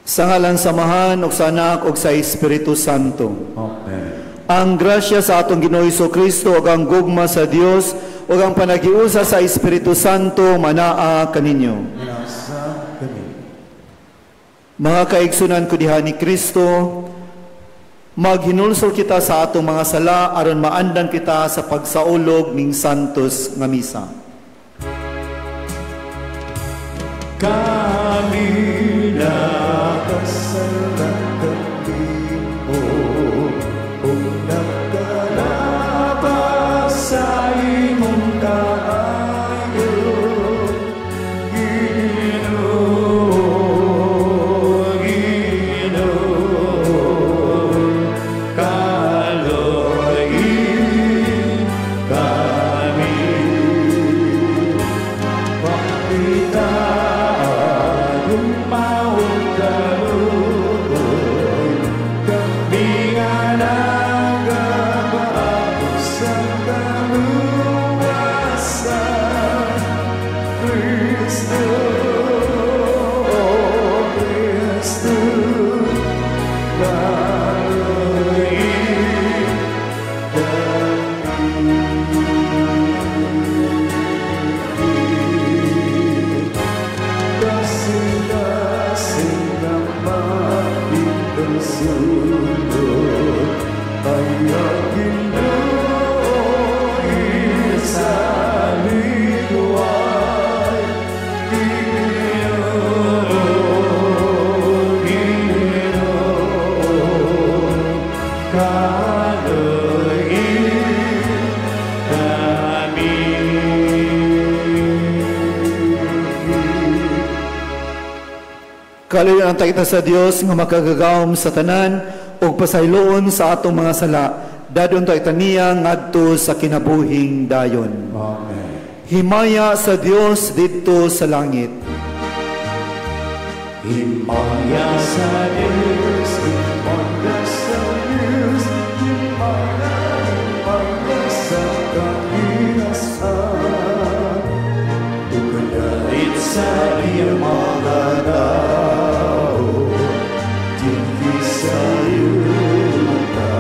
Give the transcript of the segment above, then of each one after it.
Sa ngalan samahan ug sa Anak ug sa Espiritu Santo. Amen. Ang grasya sa atong Ginoo Kristo ug ang gugma sa Dios ug ang panagiusa sa Espiritu Santo manaa kaninyo. Nasa kami. Mga kaigsunan ko diha ni Kristo, maghinulsol kita sa atong mga sala aron maandan kita sa pagsaulog ning santos nga misa. Kami nakasalangan mo o nakalabas sa imong kaayo, Ginoo, kaloy kami. Pakita Kaluyan ang kita sa Dios nga makagagawom sa tanan ug pasayloon sa atong mga sala. Dadon ta itaniya ngadto sa kinabuhing dayon. Amen. Himaya sa Dios didto sa langit. Himaya sa Dios, himaya sa Dios, himaya sa kahilasan. Ugalit sa iyong mga tao, tinggi sa yuta.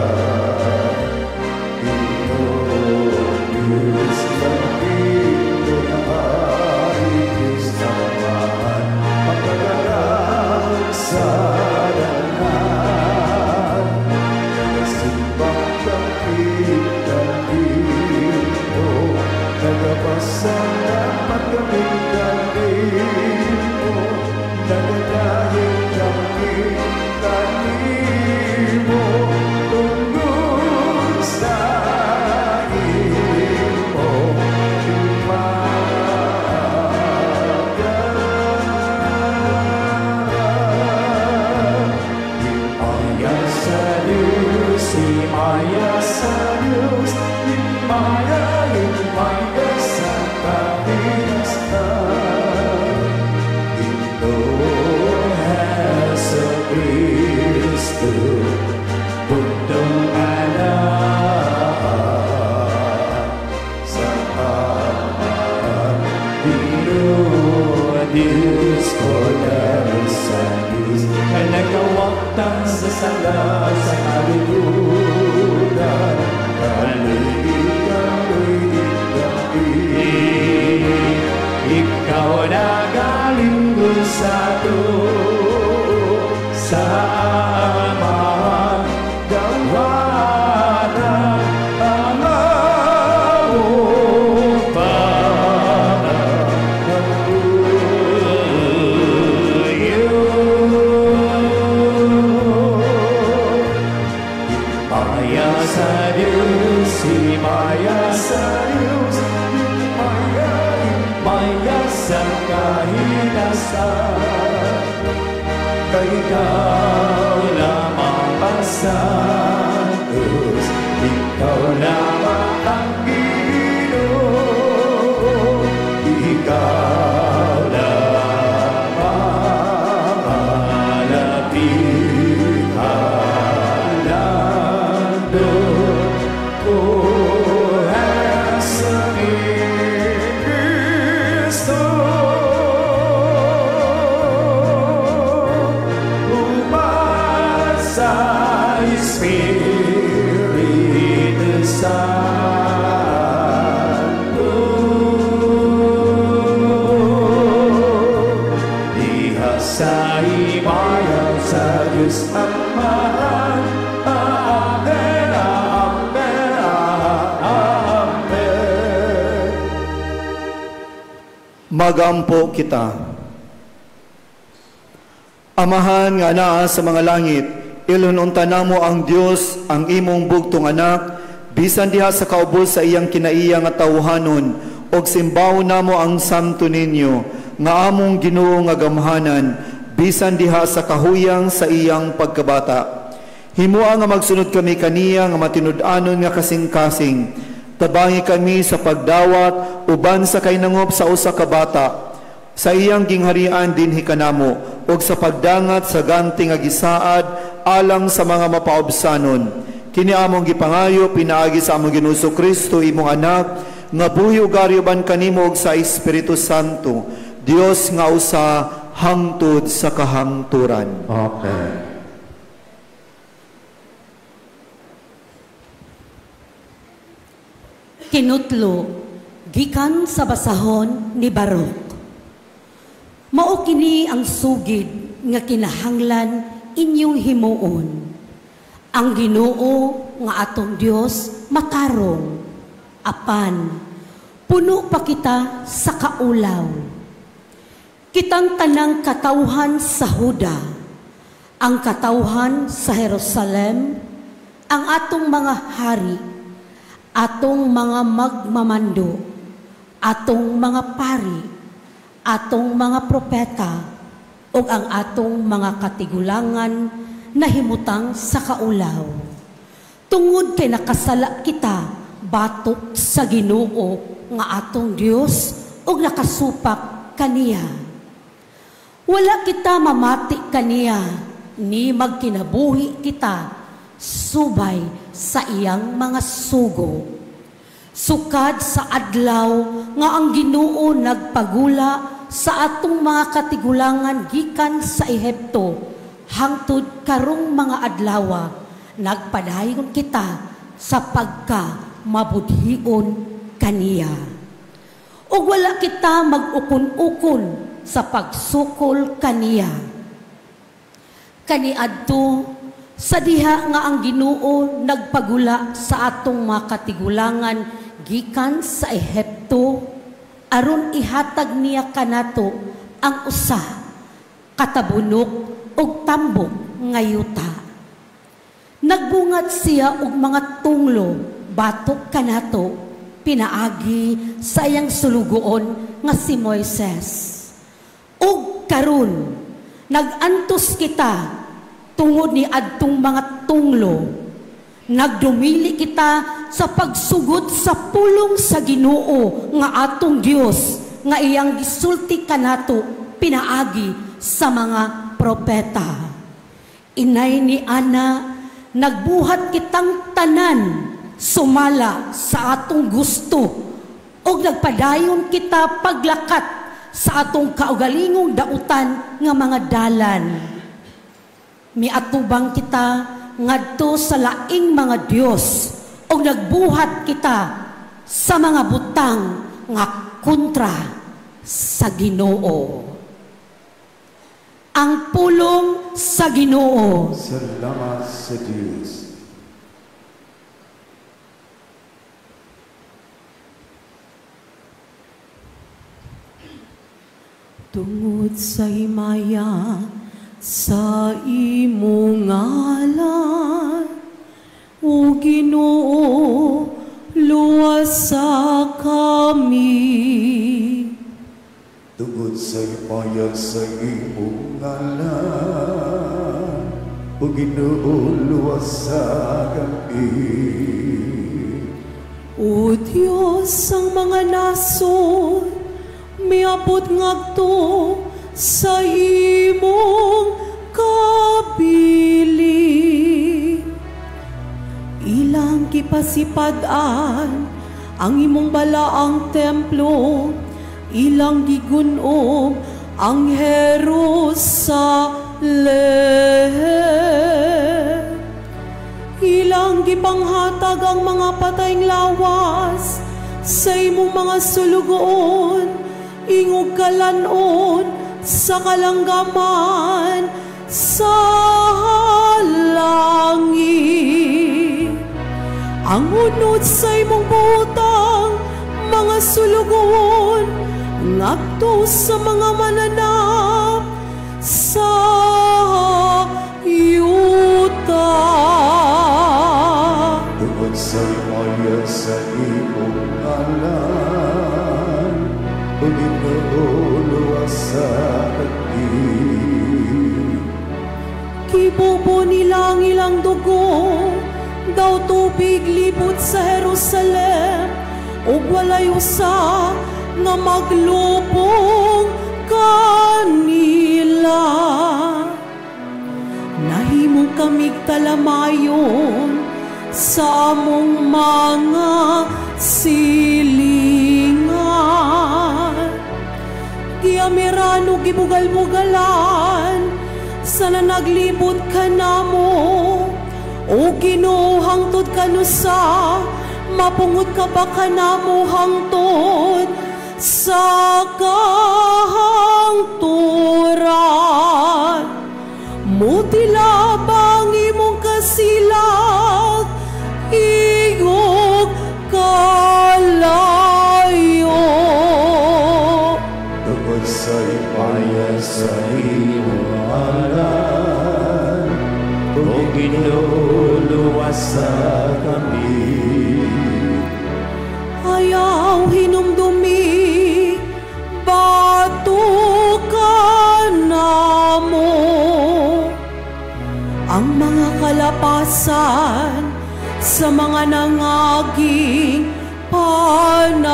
Diyos langit na ayos naman, pagkakarang sa danan, nagasimbang kapit-kapit mo, nagapasalamat kaming kapit mo, nagdahil kaming kanimo, tungkol sa imo, himaya sa Diyos, himaya sa Diyos, himaya sa kahilasan. Ginoo Hesu Kristo, Bundong anak sa Ama, Ginoo Diyos ko sa Diyos, na nagawagtang sa sala sa kalibutan, ikaw na galing dun sa sa Ama, gawa na ang among panaluyo. Himaya sa Diyos, himaya sa Diyos, himaya sa kahilasan. Kay ikaw lamang ang santos, ikaw lamang ang Ginoo, ikaw lamang malapit halandon, O Hesu Kristo. sa imayaw sa Diyos Amahan. Amen, amen, amen. Magampo kita. Amahan nga naa sa mga langit, ilununta namo ang Dios ang imong bugtong anak, bisan diha sa kaubos sa iyang kinaiya nga tawhanon, og simbaho namo ang santo ninyo, nga among Ginoo nga gamhanan, bisan diha sa kahuyang sa iyang pagkabata. Himoa nga magsunod kami kaniya nga matinud-anon nga kasing-kasing, tabangi kami sa pagdawat uban sa kainangop sa usa ka bata, sa iyang gingharian dinhi kanamo, og sa pagdangat sa ganti nga gisaad alang sa mga mapaobsanon. Kini among gipangayo pinaagi sa among Ginoo Kristo imong anak, nga buhi ug garyoban kanimo og sa Espiritu Santo, Dios nga usa hangtod sa kahangturan. Amen. Kinutlo, gikan sa basahon ni Barok. Mao kini ang sugid nga kinahanglan inyong himuon. Ang Ginoo nga atong Dios matarong, apan puno pa kita sa kaulaw. Kitang tanang katawhan sa Huda, ang katawhan sa Jerusalem, ang atong mga hari, atong mga magmamando, atong mga pari, atong mga propeta, o ang atong mga katigulangan na himutang sa kaulaw. Tungod kay nakasala kita, batok sa Ginoo nga atong Dios, o nakasupak kaniya. Wala kita mamati kaniya, ni magkinabuhi kita, subay sa iyang mga sugo. Sukad sa adlaw nga ang Ginoo nagpagula sa atong mga katigulangan gikan sa Ehipto, hangtod karong mga adlawa, nagpadayon kita sa pagka mabudhion kaniya. O wala kita mag-ukon-ukon sa pagsukol kaniya. Kaniadto sa diha nga ang Ginoo nagpagula sa atong mga katigulangan gikan sa Ehipto, aron ihatag niya kanato ang usa, katabunok og tambok nga yuta. Nagbungat siya og mga tunglo, batok kanato, pinaagi sa iyang sulugoon nga si Moises. Og karon, nagantos kita tungod ni adtong mga tunglo. Nagdumili kita sa pagsugod sa pulong sa Ginoo nga atong Dios, nga iyang gisulti kanato pinaagi sa mga propeta. Inay ni Ana, nagbuhat kitang tanan sumala sa atong gusto, o nagpadayon kita paglakat sa atong kaugalingong dautan nga mga dalan. Miatubang kita ngadto sa laing mga Dios, o nagbuhat kita sa mga butang nga kontra sa Ginoo. Ang pulong sa Ginoo. Salamat sa Diyos. Tungod sa himaya sa imong ngalan, o Ginoo, luwas sa kami. Tungod sa ipayag sa imong ngalan, o Ginoo, luwas sa kami. O Diyos, ang mga nason, miabot ngagto sa imong kabilin. Ilang kipasipadan ang imong balaang templo, ilang gigunom ang Jerusalem. Ilang gipanghatag ang mga patayng lawas sa imong mga sulugoon, ingog kalanon sa kalanggaman sa langit. Ang unod sa imong butang, mga sulugon, ngadto sa mga mananap sa yuta. Tungod sa imaya sa imong alam, o Ginoo luwas sa kagid. Kibubo nilang ilang dugo, daw tubig libot sa Jerusalem, ug walay usa nga maglubong kanila. Nahimong kamig talamayon sa among mga silingan. Giamiran ug gibugal-bugalan sa naglibot ka namo, o Ginoo hangtod kanusa, mapungod ka ba ka namo hangtod sa kahangturan. Mutila bang imong kasilag, igog kalayo. Tungod sa imaya sa imong alam, o Ginoo luwas sa kami. Ayaw hinumdumi, bato ka namo. Ang mga kalapasan sa mga nangaging panahon.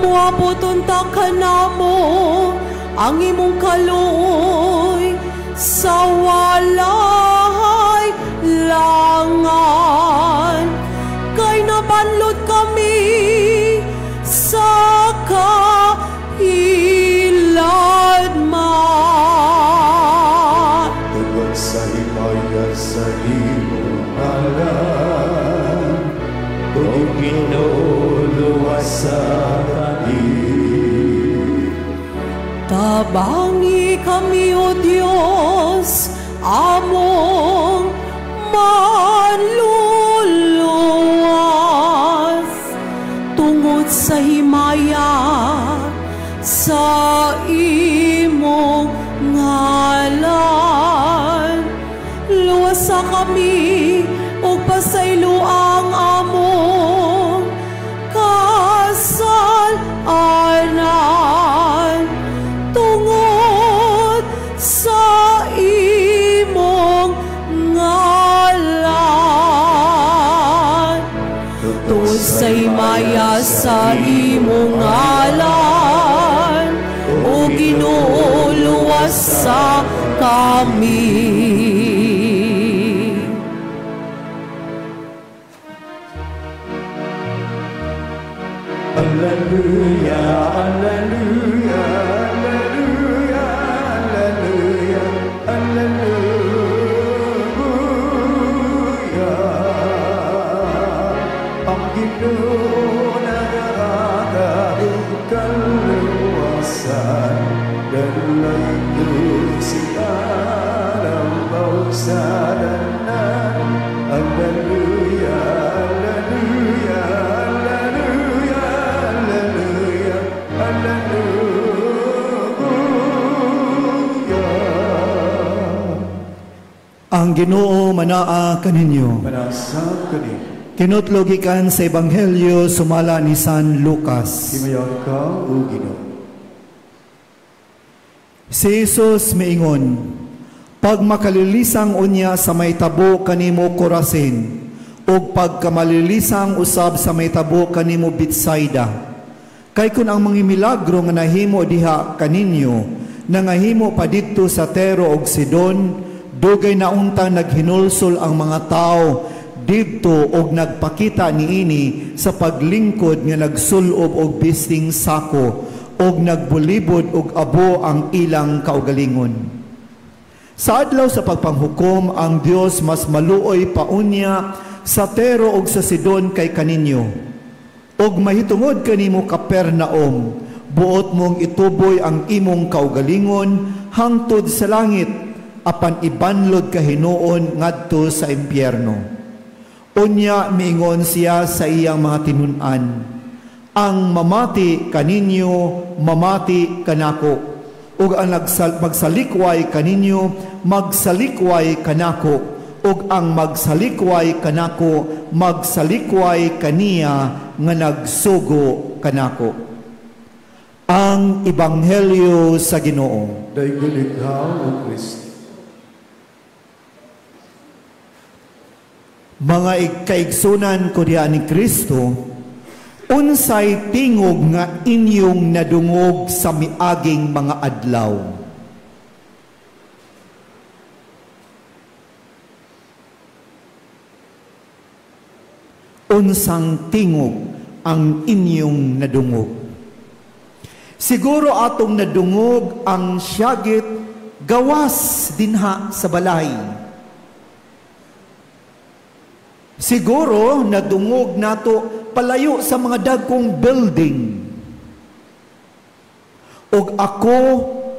Muabuton ta ka namo ang imong kaluoy sa walay langan. Kay nabanlod kami sa kailad man. Tungod sa imaya sa imong alam, o Ginoo luwas sa kami. Tabangi kami, O Diyos, among manluluwas, tungod sa himaya sa imong ngalan. Luwasa kami o pasaylo ang among kasalanan, tungod sa imong ngalan. Tungod sa himaya sa imong ngalan, o Ginoo luwas sa kami. Alleluia, alleluia, alleluia, alleluia, alleluia. Ang Ginoo nagkakaroon kaluwasan, dalay siya ng bawsanan. Alleluia, alleluia, alleluia, alleluia, alleluia. Ang Ginoo manaa kaninyo. Manasa kani, Tinutlogikan sa Ebanghelyo sumala ni San Lucas. himayon ka, O Ginoo. Si Jesus miingon, pag makalilisang unya sa may tabo kanimo Corazin, ug pagkamalilisang usab sa may tabo kanimo Betsaida. Kay kun ang mga milagro nga nahimo diha kaninyo, nangahimo pa didto sa Tiro ug Sidon, dugay naunta naghinulsol ang mga tao didto og nagpakita niini sa paglingkod nga nagsulob og bisting sako og nagbulibod og abo ang ilang kaugalingon. Sa adlaw sa pagpanghukom, ang Dios mas maluoy pa unya sa Tiro og sa Sidon kay kaninyo. Og mahitungod kanimo Kapernaum, buot mong ituboy ang imong kaugalingon hangtod sa langit, apan ibanlod ka hinuon ngadto sa impyerno. Unya miingon siya sa iyang mga tinun-an, ang mamati kaninyo, mamati kanako, ug ang magsalikway kaninyo, magsalikway kanako, ug ang magsalikway kanako, magsalikway kaniya nga nagsugo kanako. Ang Ebanghelyo sa Ginoo. Dayon ikaw, O Kristo. Mga kaigsunan ko diha ni Kristo, unsay tingog nga inyong nadungog sa miaging mga adlaw? Unsang tingog ang inyong nadungog? Siguro atong nadungog ang syagit gawas dinha sa balay. Siguro nadungog nato palayo sa mga dagkong building. Og ako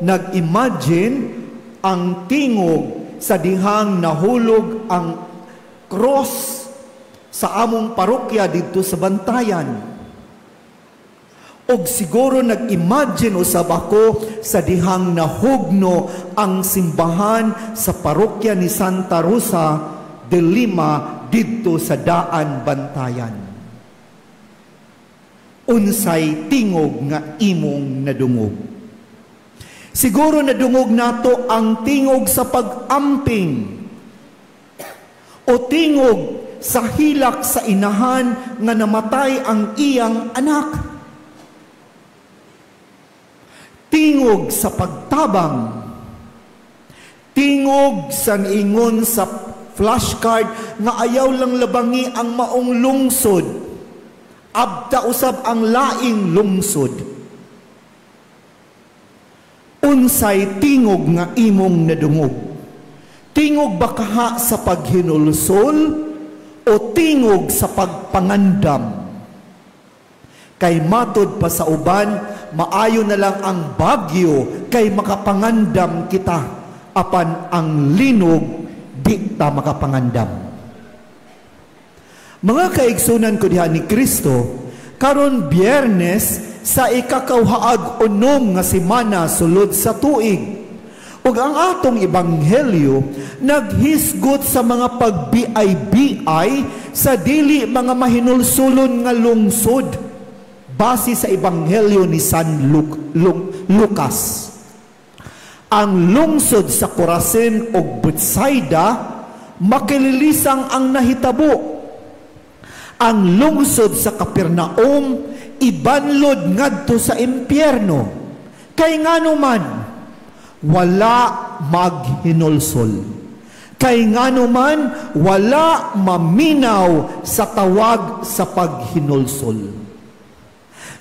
nag-imagine ang tingog sa dihang nahulog ang cross sa among parokya dito sa Bantayan. Og siguro nag-imagine usab ako sa dihang nahugno ang simbahan sa parokya ni Santa Rosa de Lima dito sa Daan, Bantayan. Unsay tingog nga imong nadungog? Siguro nadungog nato ang tingog sa pag-amping o tingog sa hilak sa inahan nga namatay ang iyang anak. Tingog sa pagtabang. Tingog sa ingon sa flashcard nga ayaw lang labangi ang maong lungsod. Abta usab ang laing lungsod. Unsay tingog nga imong nadungog? Tingog ba kaha sa paghinulsol o tingog sa pagpangandam? Kay matod pa sa uban, maayo na lang ang bagyo kay makapangandam kita, apan ang linog di ta makapangandam. Mga kaigsunan ko diha ni Kristo, karon Biyernes sa ikakauhaag unom nga semana sulod sa tuig. Ug ang atong ebanghelyo naghisgot sa mga pagbiay-biay sa dili mga mahinulsulon nga lungsod base sa ebanghelyo ni San Lucas. Ang lungsod sa Corazon o Bethsaida, makililisang ang nahitabo. Ang lungsod sa Kapernaum, ibanlod ngadto sa impyerno. Kay ngano man, wala maghinulsol. Kay ngano man, wala maminaw sa tawag sa paghinulsol.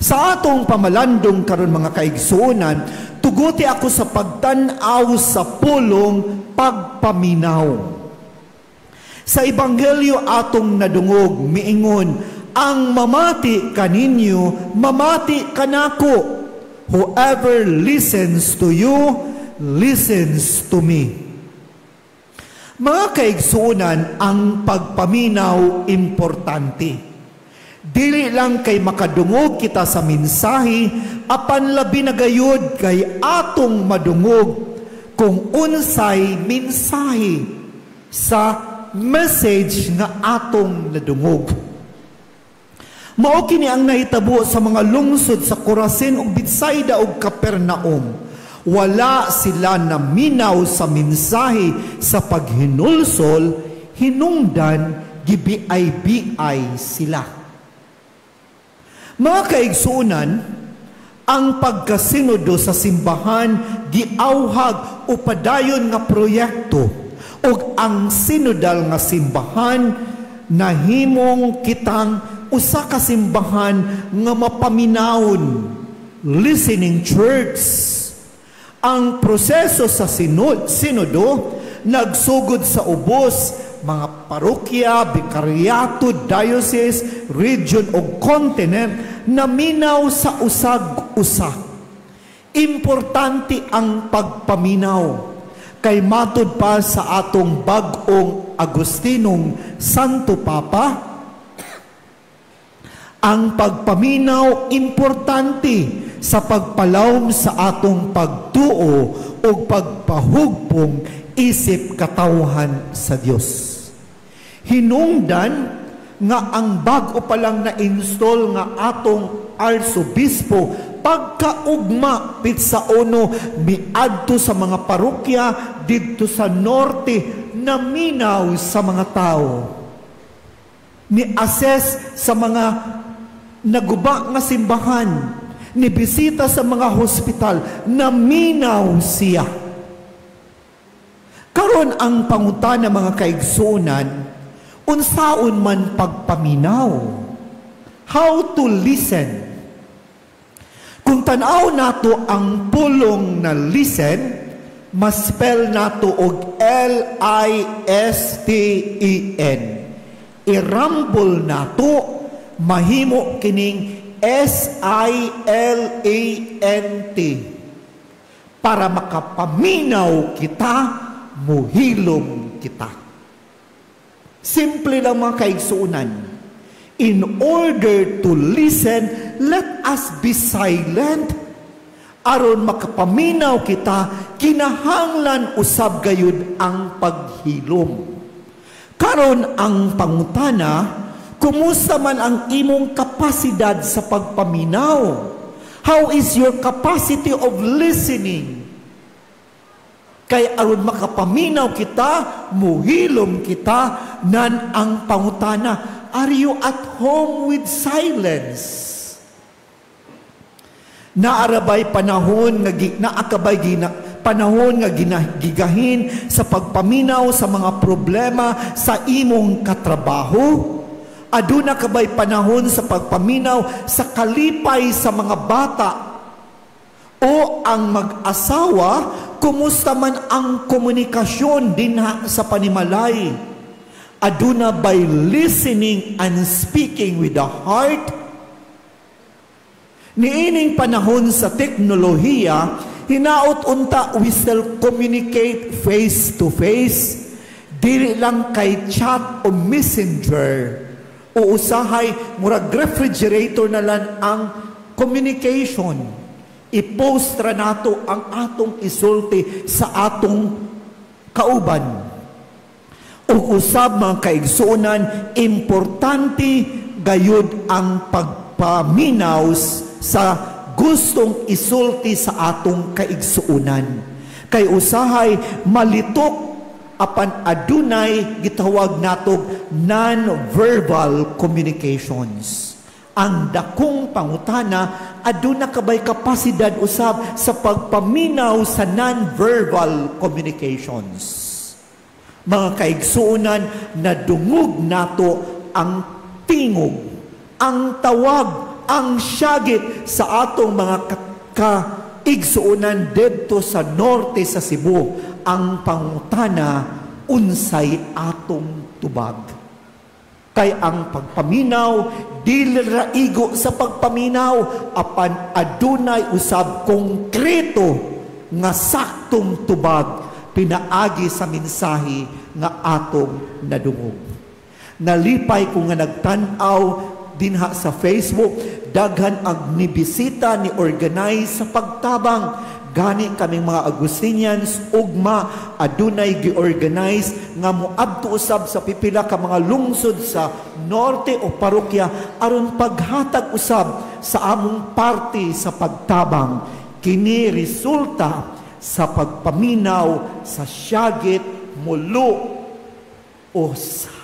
Sa atong pamalandong karon mga kaigsuonan, tuguti ako sa pagtan-aw sa pulong pagpaminaw. Sa ebanghelyo atong nadungog, miingon, ang mamati kaninyo, mamati kanako. Whoever listens to you, listens to me. Mga kaigsuonan, ang pagpaminaw importante. Dili lang kay makadungog kita sa mensahe, apan labi na gayud kay atong madungog kung unsay mensahe sa message nga atong nadungog. Mao kini ang nahitabo sa mga lungsod sa Corazon ug Bethsaida ug Kapernaum. Wala sila naminaw sa mensahe sa paghinulsol, hinungdan gibiay-biay sila. Mga kaigsuunan, ang pagkasinodo sa simbahan giauhag o padayon nga proyekto ug ang sinodal nga simbahan nahimong kitang usa ka simbahan nga mapaminawon, listening church. Ang proseso sa sinodo nagsugod sa ubos mga parokya, bikaryato, diocese, region o continent na minaw sa usag-usa. Importante ang pagpaminaw. Kay matud pa sa atong bag-ong Agustinong Santo Papa, ang pagpaminaw importante sa pagpalawom sa atong pagtuo o pagpahugpong isip katawhan sa Dios. Hinungdan nga ang bag-o pa lang na-install nga atong arsobispo pagkaugma pitsa ono miadto sa mga parokya didto sa norte na minaw sa mga tao. Ni-assess sa mga naguba nga simbahan, ni bisita sa mga hospital, na minaw siya. Karon ang pangutana mga kaigsunan, unsaon man pagpaminaw? How to listen? Kung tanaw nato ang pulong na listen, maspell nato og L-I-S-T-E-N. Irambol nato, mahimo kining S-I-L-A-N-T. Para makapaminaw kita, muhilom kita. Simple lang mga kaigsuunan. In order to listen, let us be silent. Aron makapaminaw kita, kinahanglan usab gayud ang paghilom. Karon ang pangutana, kumusta man ang imong kapasidad sa pagpaminaw? How is your capacity of listening? Kay aron makapaminaw kita, muhilom kita, nan ang pangutana, are you at home with silence? Naarabay panahon nga panahon nga gigahin sa pagpaminaw sa mga problema sa imong katrabaho? Aduna kabay panahon sa pagpaminaw sa kalipay sa mga bata? O ang mag-asawa, kumusta man ang komunikasyon dinha sa panimalay? Aduna by listening and speaking with the heart? Niining panahon sa teknolohiya, hinaot unta we still communicate face to face, dili lang kay chat o messenger, o usahay murag refrigerator na lang ang communication. I-post ra nato ang atong isulti sa atong kauban. O usab mga kaigsunan, importante gayud ang pagpaminaw sa gustong isulti sa atong kaigsuunan. Kay usahay malitok apan adunay gitawag natog non-verbal communications. Ang dakong pangutana, aduna kabay kapasidad usab sa pagpaminaw sa non-verbal communications. Mga kaigsuunan, na dungog nato ang tingog, ang tawag, ang syagit sa atong mga kaigsuunan dito sa norte sa Cebu. Ang pangutana, unsay atong tubag. Kay ang pagpaminaw, dili raigo sa pagpaminaw, apan adunay usab konkreto nga saktong tubag pinaagi sa mensahe nga atong nadungog. Nalipay ko nga nagtan-aw dinha sa Facebook, daghan ang nibisita ni organize sa pagtabang. Gani kaming mga Agustinians, ugma, adunay gi-organize nga moabto usab sa pipila ka mga lungsod sa norte o parokya aron paghatag usab sa among party sa pagtabang. Kini resulta sa pagpaminaw sa syagit, mulo o sa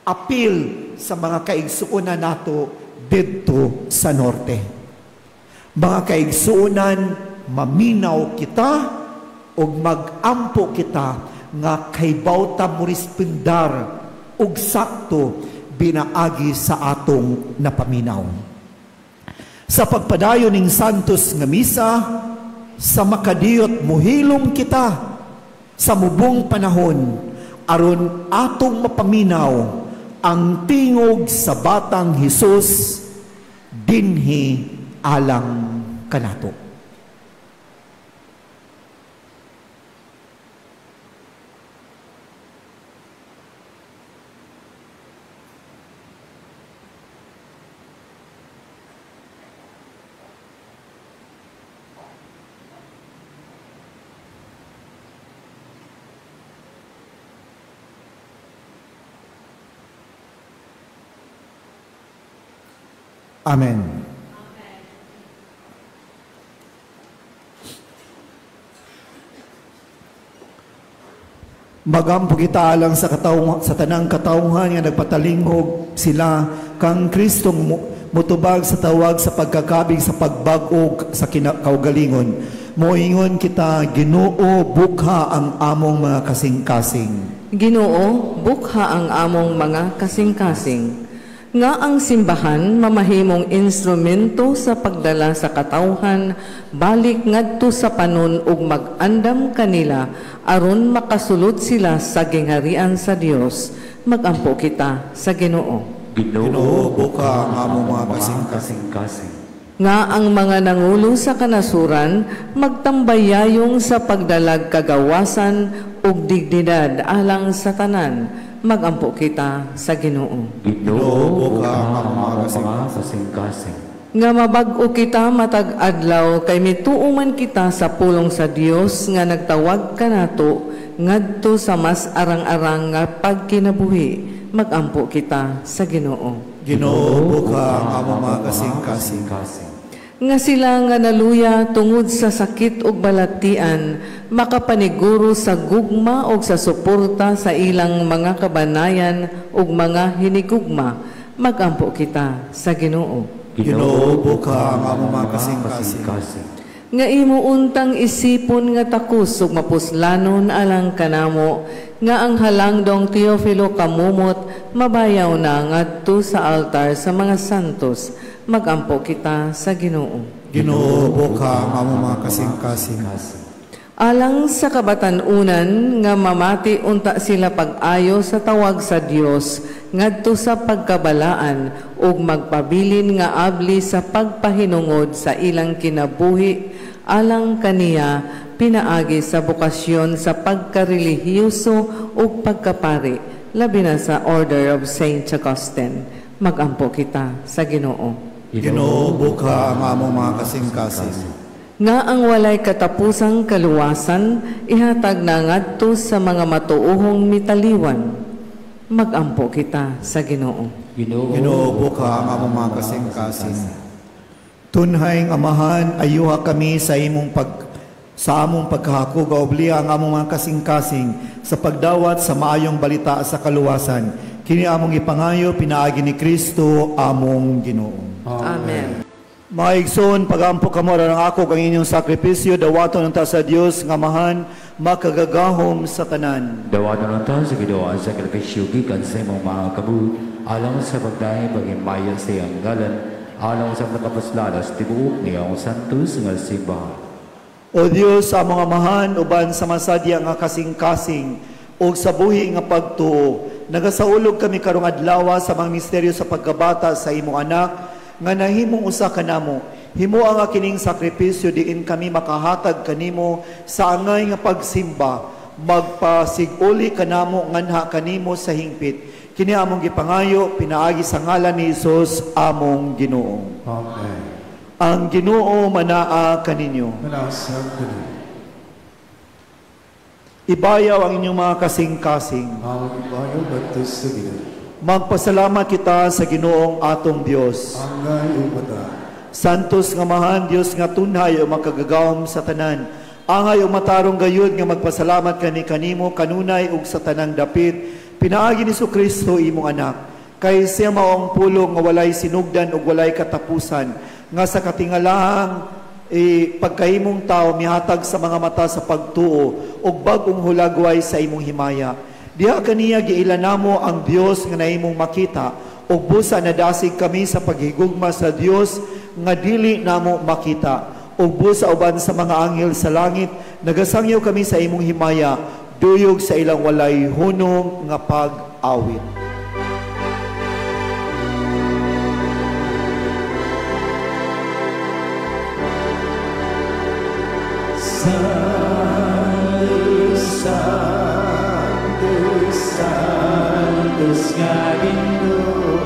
apil sa mga kaigsuunan nato dito sa norte. Mga kaigsuunan, maminaw kita o mag-ampo kita nga kay bawta mo rispindar og sakto binaagi sa atong napaminaw. Sa pagpadayon ning Santos nga misa, sa makadiyot muhilom kita sa mubong panahon, aron atong mapaminaw ang tingog sa batang Hesus dinhi alang kanato. Amen. Magampo kita alang sa tanang katawhan nga nagpatalingog sila kang Kristong mutubag sa tawag sa pagkakabig sa pagbag-og sa kaugalingon. Moingon kita, Ginoo, bukha ang among mga kasing-kasing. Ginoo, bukha ang among mga kasing-kasing. Nga ang simbahan mamahimong instrumento sa pagdala sa katawhan balik ngadto sa panon ug mag-andam kanila aron makasulod sila sa gingharian sa Dios. Magampo kita sa Ginoo. Ginoo, buka ang among mga kasing-kasing. Nga ang mga nangulo sa kanasuran magtambayayong sa pagdalag kagawasan ug dignidad alang sa tanan. Magampo kita sa Ginoo. Ginoo, buka ang mga kasing-kasing. Nga mabag-o kita matag adlaw kay mituuman kita sa pulong sa Dios nga nagtawag kanato ngadto sa mas arang-arang nga pagkinabuhi. Magampo kita sa Ginoo. Ginoo, buka ang among mga kasing-kasing. Nga sila nga naluya tungod sa sakit ug balatian makapaniguro sa gugma ug sa suporta sa ilang mga kabanayan ug mga hinigugma. Magampo kita sa Ginoo. Ginoo, buka ang among mga kasing-kasing. Nga imo untang isipon nga takos ug mapuslanon alang kanamo nga ang halangdong Teofilo kamumot mabayaw na ngadto sa altar sa mga santos. Magampo kita sa Ginoo. Ginoo, buka ang among mga kasing-kasing. Alang sa kabatanunan nga mamati unta sila pag-ayo sa tawag sa Dios ngadto sa pagkabalaan ug magpabilin nga abli sa pagpahinungod sa ilang kinabuhi alang kaniya pinaagi sa bukasyon sa pagkarelihiyoso ug pagkapari labi na sa Order of Saint Augustine. Magampo kita sa Ginoo. Ginoo, buka ang among mga kasing-kasing. Nga ang walay katapusang kaluwasan, ihatag na ngadto sa mga matuuhong mitaliwan. Magampo kita sa Ginoo. Ginoo, buka ang among mga kasing-kasing. Tunhayng Amahan, ayuha kami sa among pagkahakog obliya ang among mga kasing-kasing sa pagdawat sa maayong balita sa kaluwasan. Kini among ipangayo pinaagi ni Kristo among Ginoo. Amen. Mga igsoon, pagampo kamo ang ako ang inyong sakripisyo, dawaton ng ta sa Dios nga Amahan, makagagahom sa tanan. Dawaton ng ta sa Ginoo ang sakripisyo gikan sa imong mga kabut, alang sa pagdahi paghimayan sa iyang ngalan, alang sa nakapaslalas tibuok niyang santos nga simbahan. O Dios, among Amahan, uban sa masadya nga kasing-kasing, o sa buhi nga pagtuo, nagasaulog kami karong adlaw sa mga misteryo sa pagkabata sa imong anak, nga nahimong usa kanamo. Himo ang kining sakripisyo diin kami makahatag kanimo sa angay nga pagsimba, magpasiguli kanamo nganha kanimo sa hingpit. Kini among gipangayo pinaagi sa ngalan ni Hesus among Ginoo. Amen. Ang Ginoo manaa kaninyo. Manasag kaninyo. Ibayaw ang inyong mga kasing-kasing. Ang ibayaw batis sa Ginoo. Magpasalamat kita sa Ginoong atong Dios. Angay umata. Santos nga Amahan, Dios nga tunhay o makagagawom sa tanan. Angay umatarong gayud nga magpasalamat kani kanimo kanunay ug sa tanang dapit. Pinaagi ni Kristo imong anak. Kay siya maong pulong nga walay sinugdan ug walay katapusan. Nga sa katingalahang pagkahimong tao mihatag sa mga mata sa pagtuo ug bag-ong hulagway sa imong himaya. Diha kaniya giilanamo ang Dios nga nahimong makita ug busa nadasig kami sa paghigugma sa Dios nga dili namo makita ug busa uban sa mga anghel sa langit nagasangyaw kami sa imong himaya duyog sa ilang walay hunong nga pag-awit. Santos, Santos nga Ginoo,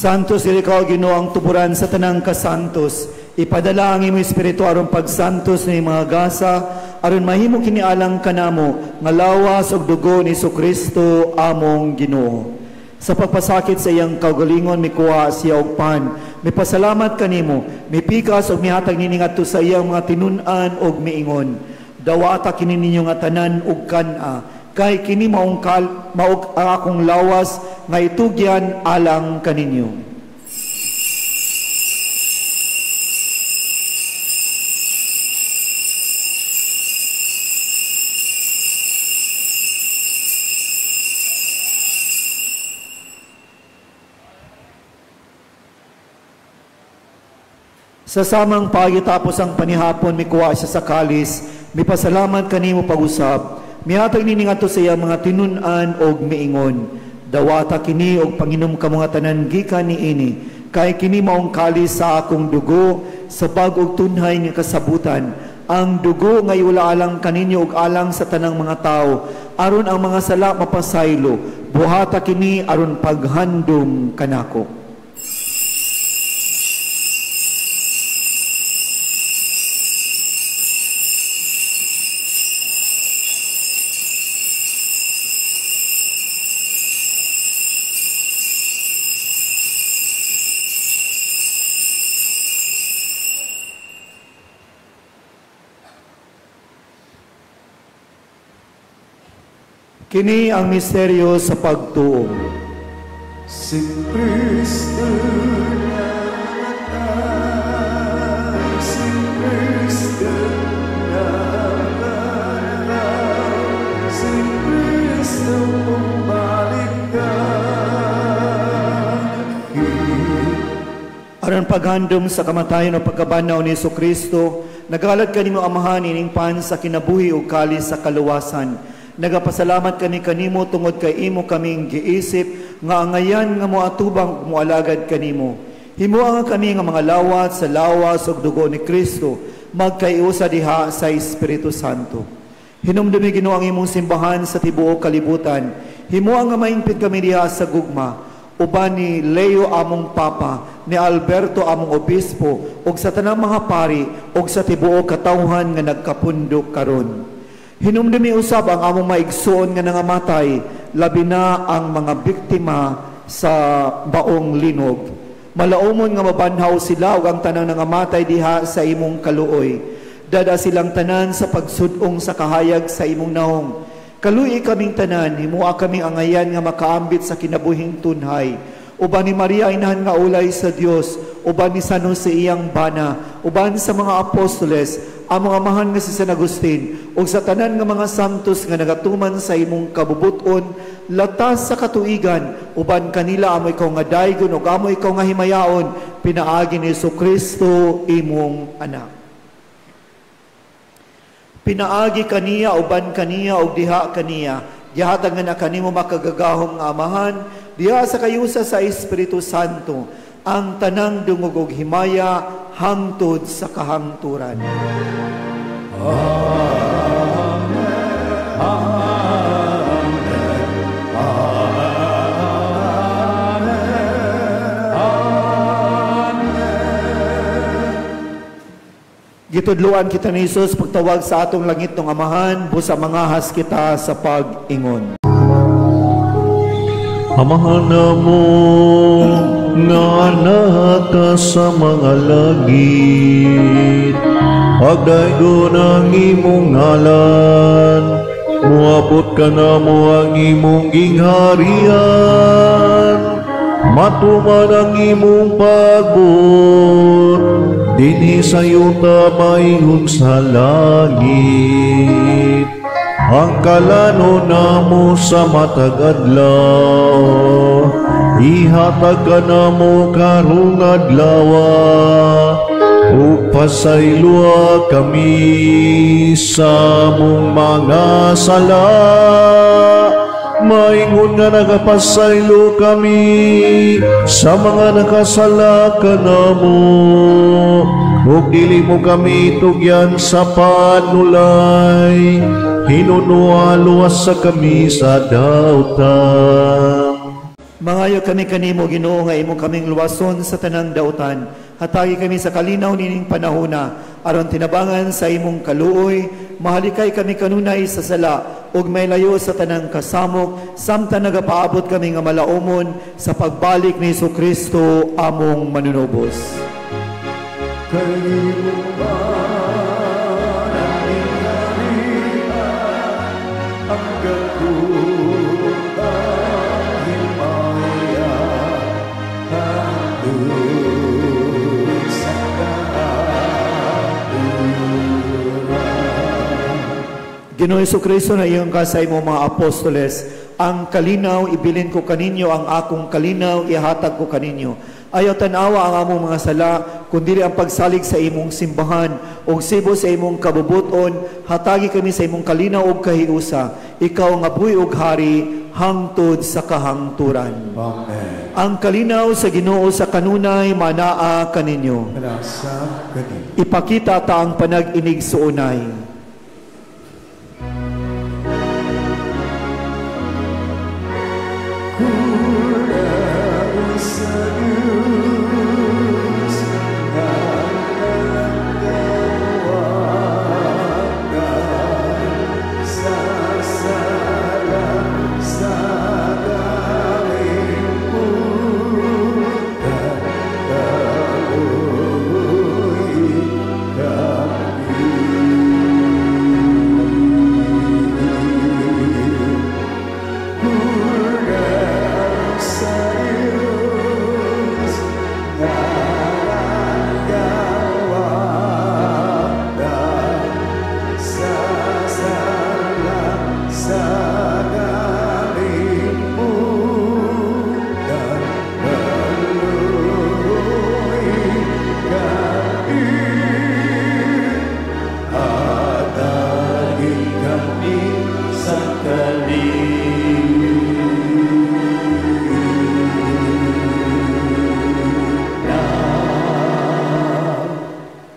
Santos ikaw Ginoo ang tuburan sa tanang kasantos. Ipadala ang imo espiritu aron pagsantos ni mga gasa aron mahimo kinialang kanamo nga lawas og dugo ni Jesucristo among Ginoo. Sa pagpasakit sa iyang kaugalingon mikuha siya og pan. Mipasalamat kanimo, mipikas og mihatag nini ngadto sa iyang mga tinun-an og miingon. Dawata kini ninyo nga tanan og kan-a. Kay kini maong akong lawas nga itugyan alang kaninyo. Sa samang pagitapos ang panihapon, mikuha siya sa kalis, mipasalamat kanimo pag-usab. Mihatag nini ngadto sa iyang mga tinun-an og miingon. Dawata kini og panginom ka mga tanan gikan niini, kay kini maong kalis sa akong dugo sa bag-og tunhay nga kasabutan. Ang dugo nga iulaalang kaninyo og alang sa tanang mga tao, aron ang mga sala mapasaylo. Buhata kini aron paghandom kanako. Kini ang misteryo sa pagtuo. Si Kristo namatay, si Kristo namatay, si Kristo bumalik ka. Aron paghandom sa kamatayon o pagkabanaw ni Jesucristo, nagalag kanimo amahan ining pan sa kinabuhi ug kalis sa kaluwasan. Nagapasalamat kani kanimo tungod kay imo kaming giisip nga angayan nga moatubang moalagad kanimo. Himuang kami nga mga lawat sa lawas ug dugo ni Kristo magkaiusa diha sa Espiritu Santo. Hinumdumi Ginoo ang imong simbahan sa tibuok kalibutan. Himuang nga maingpit kami diha sa gugma uban ni Leo among Papa, ni Alberto among Obispo ug sa tanang mga pari ug sa tibuok katawhan nga nagkapundok karon. Hinumdumi usab ang among maigsoon nga nangamatay, labi na ang mga biktima sa baong linog. Malaumon nga mabanhaw sila ug ang tanang nangamatay diha sa imong kaluoy. Dada silang tanan sa pagsudong sa kahayag sa imong naong. Kaluoy kaming tanan, himua kaming angayan nga makaambit sa kinabuhing tunhay. Uban ni Maria inahan nga ulay sa Dios, uban ni San Jose iyang bana, uban sa mga apostoles, among amahan nga si San Agustin, ug sa tanan nga mga santos nga nagatuman sa imong kabubuton, latas sa katuigan, uban kanila amo ikaw nga daygon ug amo ikaw nga himayaon, pinaagi ni Jesucristo imong anak. pinaagi kaniya uban kaniya og diha kaniya. Gihatag nga na kanimo makagagahom nga amahan, diha sa kayusa sa Espiritu Santo, ang tanang dungog og himaya hangtod sa kahangturan. Gitudluan kita ni Jesus pagtawag sa atong langit ng amahan, busa mangahas kita sa pag-ingon. Amahan namo nga anak ka sa mga langit, pagdaygon ang imong ngalan, muabot ka na mo ang imong gingharian, matuman ang imong pagbot, dinhi sa yuta maingon sa langit. Ang kalano namo sa matag adlaw, ihatag ka namo karong adlawa, ug pasaylua kami sa mong mga sala. Maingon nga nagapasaylo kami sa mga nakasala ka namo, ug dili mo kami tugyan sa panulay, hinunualuwas sa kami sa dautan. Mangayo kami kanimo Ginoo nga imo kaming luwason sa tanang dautan. Hatagi kami sa kalinaw nining panahona, aron tinabangan sa imong kaluoy, mahalikay kami kanunay sa sala, ug may layo sa tanang kasamok, samtang nagapaabot kami nga malaumon sa pagbalik ni Jesucristo among manunubos. Kanimo ba ang gagawang himaya hangtod sa kahangturan? Ginoong Jesucristo na iyong kasay mo mga apostoles, ang kalinaw ibilin ko kaninyo, ang akong kalinaw ihatag ko kaninyo. Ayaw tanawa ang among mga sala, kundi ang pagsalig sa imong simbahan, o sibo sa imong kabubuton, hatagi kami sa imong kalinaw og kahiusa. Ikaw nga buhi ug hari, hangtod sa kahangturan. Amen. Ang kalinaw sa Ginoo sa kanunay, manaa kaninyo. Manasa kaninyo. Ipakita ta ang panag-inig suunay.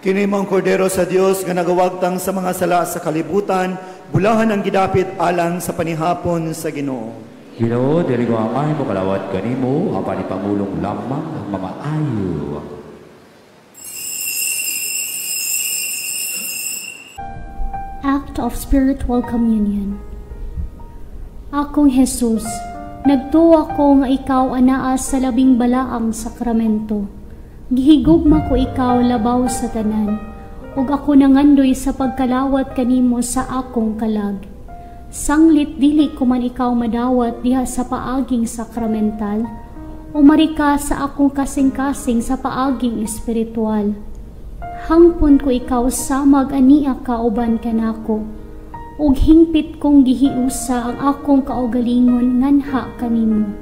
Kini mang kordero sa Dios nga nagawagtang sa mga sala sa kalibutan, bulahan ang gidapit alang sa panihapon sa Ginoo. Ginoo, dili ko amahin mo kalawat kanimo, ang panipamulong lamang ang mamaayo. Act of Spiritual Communion. Akong Jesus, nagtuwa ko nga ikaw anaas sa labing balaang sakramento. Gihigugma ko ikaw labaw sa tanan, ug ako nangandoy sa pagkalawat kanimo sa akong kalag. Sanglit dili ko man ikaw madawat diha sa paaging sakramental, umarika sa akong kasing-kasing sa paaging espiritual. Hangpon ko ikaw samag ania kauban kanako, ug hingpit kong gihiusa ang akong kaugalingon nganha kanimo.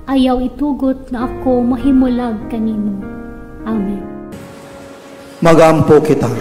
Ayaw itugot na ako mahimulag kanimo. Amen. Magampo kita.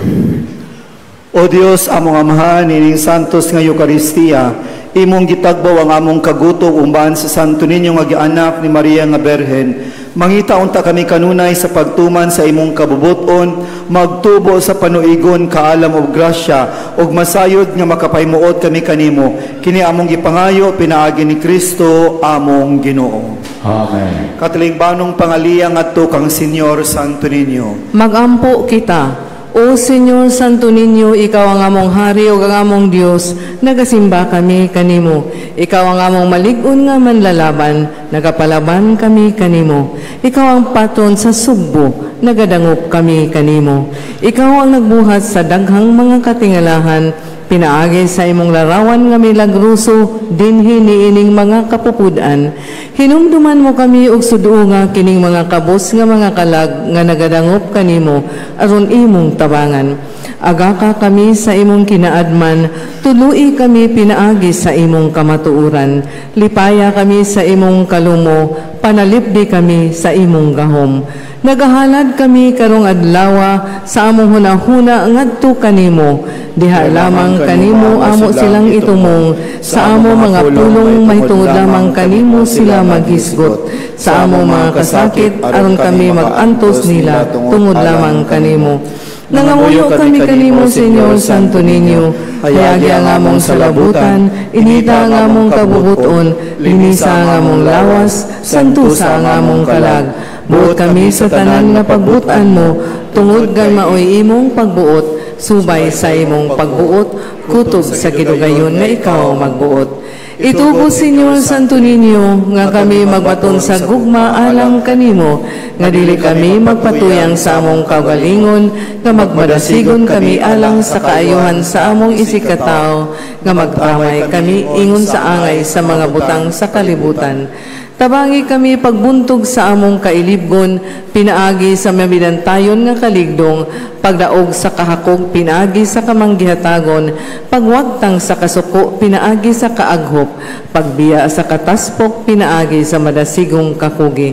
O Dios, among amahan, ining santos nga Eucharistia, imong gitagbaw ang among kagutom umban sa santo ninyo nga gianak ni Maria nga Berhen. Mangita unta kami kanunay sa pagtuman sa imong kabubuton, magtubo sa panuigon kaalam og grasya, og masayod nga makapaymuot kami kanimo. Kini among gipangayo pinaagi ni Kristo among Ginoo. Amen. Katilingbanong pangaliya ngadto kang Senyor Santo Niño. Magampo kita. O Senyor Santo Niño, ikaw ang among hari o ang among Dios, nagasimba kami kanimo. Ikaw ang among malig-on nga manlalaban, nagapalaban kami kanimo. Ikaw ang patron sa sugbo, nagadangop kami kanimo. Ikaw ang nagbuhat sa daghang mga katingalahan, pinaagi sa imong larawan nga milagruso dinhi niining mga kapupudan. Hinumduman mo kami og suduo nga kining mga kabos nga mga kalag nga nagadangop kanimo aron imong tabangan. Aga ka kami sa imong kinaadman, tuluy kami pinaagi sa imong kamatuuran. Lipaya kami sa imong kalumo, panalipdi kami sa imong gahom. Nagahalad kami karong adlaw sa among hunahuna ngadto kanimo. Diha lamang kanimo amo silang itumong, sa amo mga pulong mahitungod lamang kanimo sila maghisgot. Sa amo mga kasakit aron kami magantos nila tungod lamang kanimo. Nanganguyo kami kanimo, Senyor Santo Niño, hayagi ang among salabutan, inita ang among kabubuton, linisa ang among lawas, santusa ang among kalag. Buot kami sa tanan nga pagbutan mo, tungod kay maoy imong pagbuot, subay sa imong pagbuot, kutob sa kidugayon nga ikaw magbuot. Itubo, Senyor Santo Niño, nga kami magbaton sa gugma alang kanimo, nga dili kami magpatuyang sa among kaugalingon, nga magmadasigon kami alang sa kaayuhan sa among isikataw, nga magpamay kami ingon sa angay sa mga butang sa kalibutan. Tabangi kami pagbuntog sa among kailibgon, pinaagi sa mabinantayon nga kaligdong, pagdaog sa kahakog, pinaagi sa kamanggihatagon, pagwagtang sa kasuko, pinaagi sa kaaghop, pagbiya sa kataspok, pinaagi sa madasigong kakugi.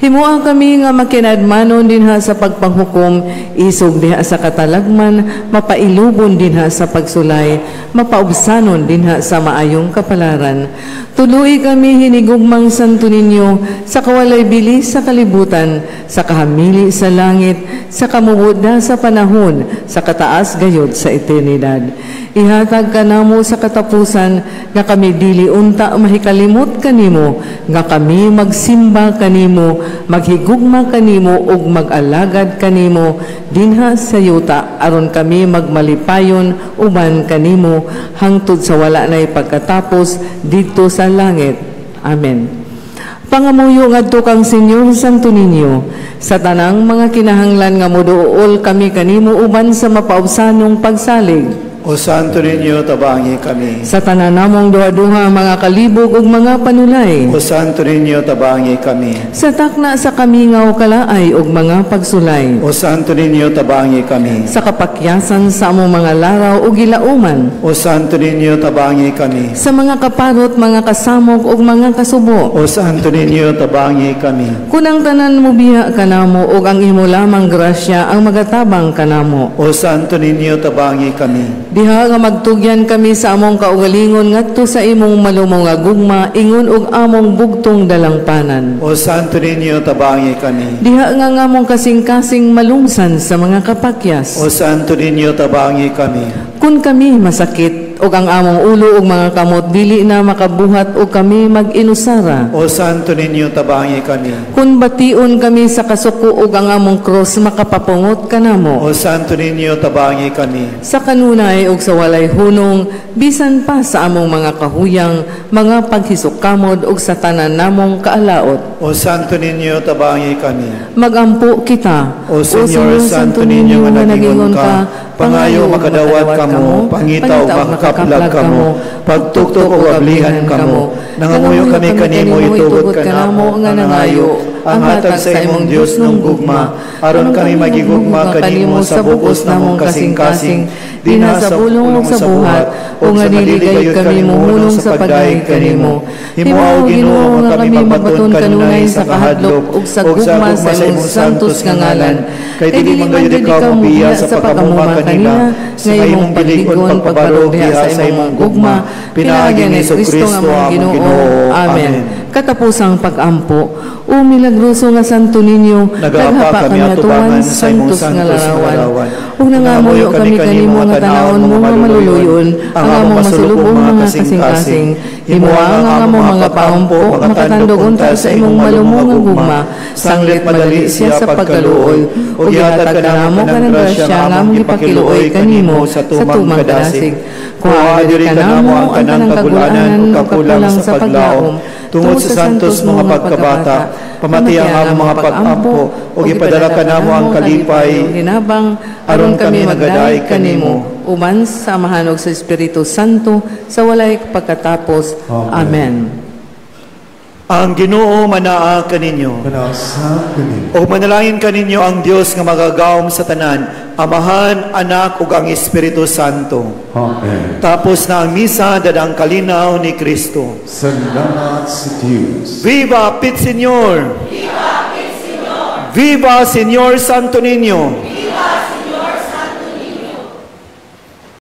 Himuang kami nga makinadmanon dinha sa pagpanghukom, isog diha sa katalagman, mapailubon dinha sa pagsulay, mapaubsanon dinha sa maayong kapalaran. Tuluy kami hinigugmang Santo Niño, sa kawalay bilis sa kalibutan, sa kahamili sa langit, sa kamubuda sa panahon, sa kataas gayod sa eternidad. Ihatag ka namo sa katapusan, nga kami dili unta mahikalimot kanimo, nga kami magsimba kanimo, maghigugma kanimo ug mag-alagad kanimo dinha sa yuta, aron kami magmalipayon uban kanimo hangtod sa wala nay pagkatapos didto sa langit. Amen. Pangamuyo ngadto kang Senyor Santo Niño, sa tanang mga kinahanglan nga moduol kami kanimo uban sa mapaubsanong pagsalig. O Santo Niño, tabangi kami. Sa tanan namong duha-duha mga kalibog ug mga panulay. O Santo Niño, tabangi kami. Sa takna sa kamingaw kalaay ug mga pagsulay. O Santo Niño, tabangi kami. Sa kapakyasan sa among mga laraw ug gilauman. O Santo Niño, tabangi kami. Sa mga kaparot, mga kasamok ug mga kasubo. O Santo Niño, tabangi kami. Kunang tanan mo biya kanamo ug ang imo lamang grasya ang magatabang kanamo. O Santo Niño, tabangi kami. Diha nga magtugyan kami sa among kaugalingon ngadto sa imong malumong nga gugma ingon og among bugtong dalangpanan. O Santo Niño, tabangi kami. Diha nga ngamong kasing-kasing malungsan sa mga kapakyas. O Santo Niño, tabangi kami. Kun kami masakit og ang among ulo ug mga kamot dili na makabuhat og kami mag-inusara. O Santo Niño, tabangi kami. Kun bation kami sa kasuko ug ang among cross makapapungot kanamo. O Santo Niño, tabangi kami. Sa kanunay ug sa walay hunong, bisan pa sa among mga kahuyang, mga paghisukkamod ug sa tanan namong kaalaot. O Santo Niño, tabangi kami. Magampo kita. O Senyor Santo Niño, nga nagingon ka, pangayo makadawat kamo, pangitaw makakaplag kamo, pagtuktok o ablihan kamo. Nangamuyo kami kanimo itugot kanamo nga nangayo, ang hatag sa imong Dios nung gugma, aron kami magigugma kanimo sa bugos namong kasing-kasing, dinha sa bulong ug sa buhat, o nga niligay kami muhulong sa pagdaig kanimo. Himuaw Ginoo nga kami magbaton kanunay sa kahadlok ug sa gugma sa imong santos nga ngalan, kay dili manggayud ikaw mabiya sa pagkamuma kanina, sa imong paglingon pagbarog diha sa imong gugma, pinaagi ni Kristo among Ginoo. Amen. Katapusang pag-ampo, o milagroso nga santo ninyo, naghapa kami atuan sa santos nga larawan. O nangamuyo kami kanimo nga tanawon mo nga maluluyon, ang among masulubong mga kasing-kasing. Himuang ang among mga paumpo, makatandog unta sa imong malumong nga gugma, sanglit madali siya sa pagkaluoy. O gihatag kanamo ka ng grasya nga among ipakiluoy kanimo sa tumang kadasig. Kuha diri kanamo ang kanang kagulanan o kakulang sa paglaom, tungod sa santos mga pagkabata, pamati ang among mga pag-ampo, o ipadala kanamo ang kalipay, hinabang aron kami magdaay kanimo, uman sa mahanog sa Espiritu Santo, sa walay pagkatapos. Amen. Ang Ginoo manaa kaninyo. Manasa kaninyo. O manalangin kaninyo ang Dios nga magagawom sa tanan, Amahan, Anak ug ang Espiritu Santo. Amen. Tapos na ang misa dadang kalinaw ni Kristo. Salamat sa Diyos. Viva Pit Señor! Viva Pit Señor! Viva Señor Santo Niño!